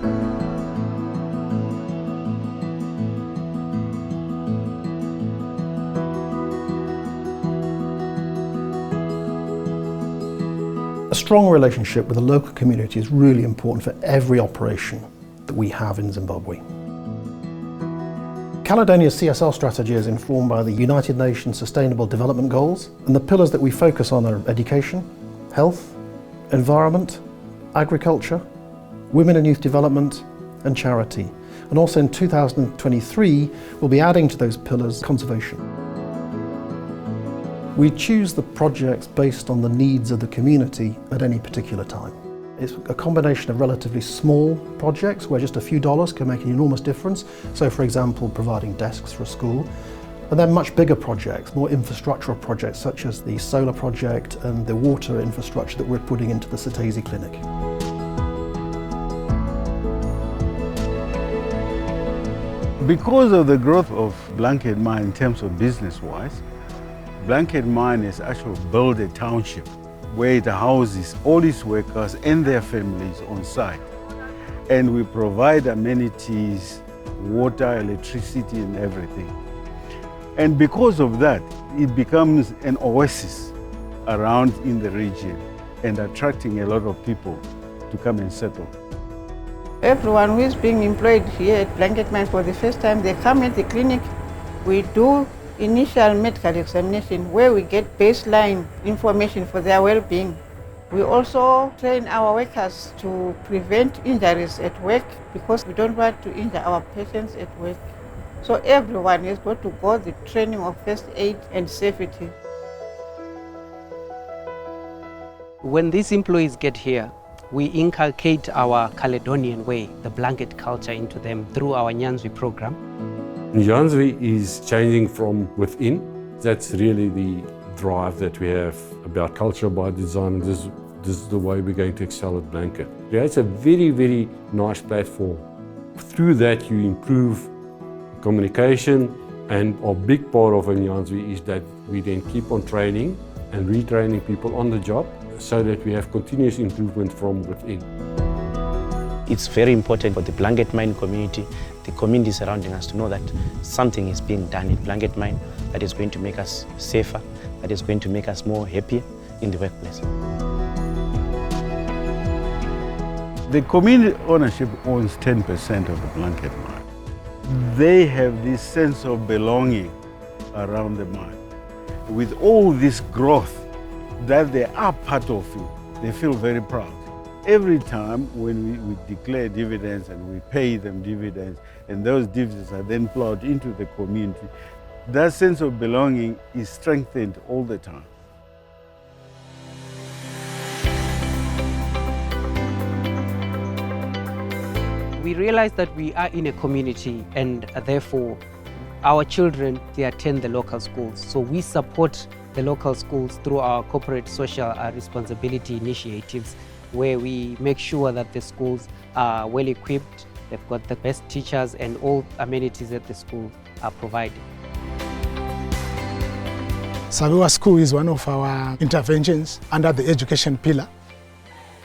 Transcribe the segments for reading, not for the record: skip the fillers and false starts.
A strong relationship with the local community is really important for every operation that we have in Zimbabwe. Caledonia's CSR strategy is informed by the United Nations Sustainable Development Goals, and the pillars that we focus on are education, health, environment, agriculture, women and youth development, and charity. And also in 2023, we'll be adding to those pillars conservation. We choose the projects based on the needs of the community at any particular time. It's a combination of relatively small projects where just a few dollars can make an enormous difference. So for example, providing desks for a school. And then much bigger projects, more infrastructural projects such as the solar project and the water infrastructure that we're putting into the Satesi Clinic. Because of the growth of Blanket Mine in terms of business-wise, Blanket Mine has actually built a township where it houses all its workers and their families on site. And we provide amenities, water, electricity and everything. And because of that, it becomes an oasis around in the region and attracting a lot of people to come and settle. Everyone who is being employed here at Blanket Mine for the first time, they come at the clinic. We do initial medical examination where we get baseline information for their well-being. We also train our workers to prevent injuries at work because we don't want to injure our patients at work. So everyone is going to go the training of first aid and safety. When these employees get here, we inculcate our Caledonian way, the blanket culture, into them through our Nyanzvi program. Nyanzvi is changing from within. That's really the drive that we have about culture by design. This is the way we're going to excel at Blanket. Yeah, it's a very, very nice platform. Through that you improve communication, and a big part of Nyanzvi is that we then keep on training and retraining people on the job so that we have continuous improvement from within. It's very important for the Blanket Mine community, the community surrounding us, to know that something is being done in Blanket Mine that is going to make us safer, that is going to make us more happier in the workplace. The community ownership owns 10% of the Blanket Mine. They have this sense of belonging around the mine. With all this growth that they are part of it, they feel very proud. Every time when we declare dividends and we pay them dividends, and those dividends are then plowed into the community, that sense of belonging is strengthened all the time. We realize that we are in a community, and therefore our children, they attend the local schools. So we support the local schools through our corporate social responsibility initiatives, where we make sure that the schools are well equipped, they've got the best teachers, and all amenities that the school are providing. Saviwa School is one of our interventions under the education pillar.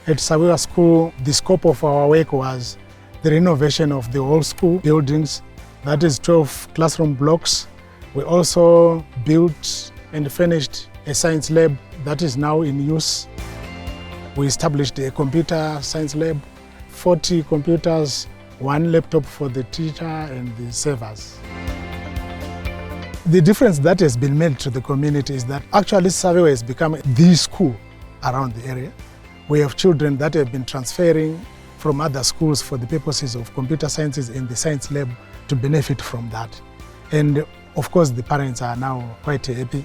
At Saviwa School, the scope of our work was the renovation of the whole school buildings, that is 12 classroom blocks. We also built and finished a science lab that is now in use. We established a computer science lab, 40 computers, 1 laptop for the teacher and the servers. The difference that has been made to the community is that actually Saviwa has become the school around the area. We have children that have been transferring from other schools for the purposes of computer sciences in the science lab to benefit from that. And of course the parents are now quite happy.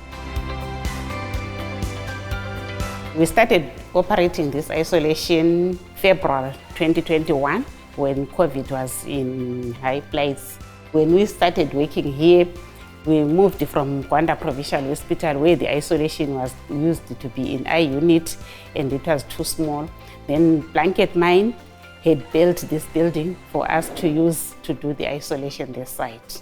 We started operating this isolation February 2021 when COVID was in high place. When we started working here, we moved from Gwanda Provincial Hospital where the isolation was used to be in I unit and it was too small. Then Blanket Mine had built this building for us to use to do the isolation this site.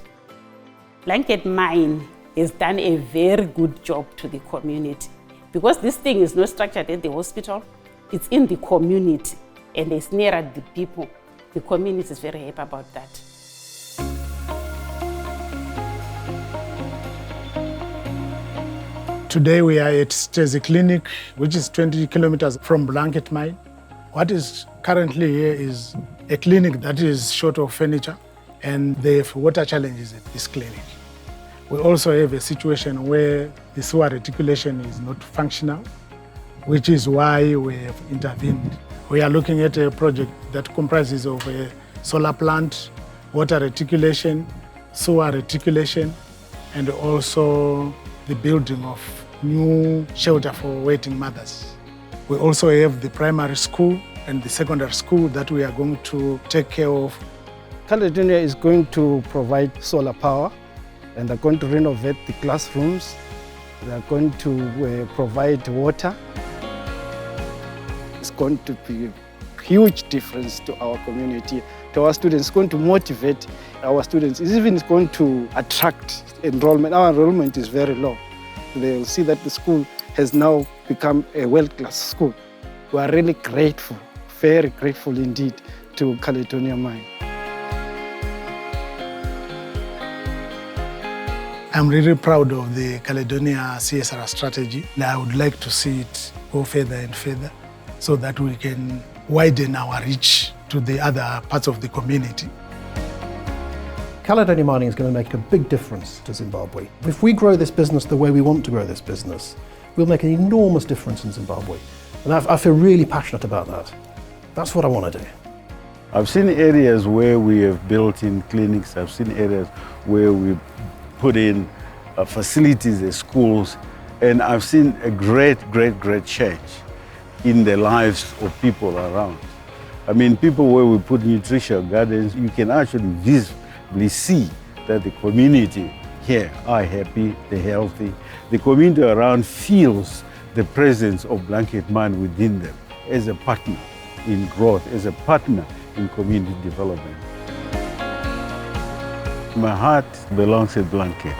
Blanket Mine has done a very good job to the community because this thing is not structured at the hospital, it's in the community and it's nearer the people. The community is very happy about that. Today we are at Stezi Clinic, which is 20 kilometers from Blanket Mine. What is currently here is a clinic that is short of furniture, and they have water challenges at this clinic. We also have a situation where the sewer reticulation is not functional, which is why we have intervened. We are looking at a project that comprises of a solar plant, water reticulation, sewer reticulation, and also the building of new shelter for waiting mothers. We also have the primary school and the secondary school that we are going to take care of. Caledonia is going to provide solar power, and they're going to renovate the classrooms. They're going to provide water. It's going to be a huge difference to our community, to our students. It's going to motivate our students. It's even going to attract enrollment. Our enrollment is very low. They'll see that the school has now become a world-class school. We are really grateful, very grateful indeed to Caledonia Mine. I'm really proud of the Caledonia CSR strategy, and I would like to see it go further and further so that we can widen our reach to the other parts of the community. Caledonia Mining is going to make a big difference to Zimbabwe. If we grow this business the way we want to grow this business, we'll make an enormous difference in Zimbabwe. And I feel really passionate about that. That's what I want to do. I've seen areas where we have built in clinics. I've seen areas where we put in facilities at schools. And I've seen a great change in the lives of people around. I mean, people where we put nutrition gardens, you can actually visibly see that the community here are happy, they're healthy. The community around feels the presence of Blanket Mine within them as a partner in growth, as a partner in community development. My heart belongs to Blanket.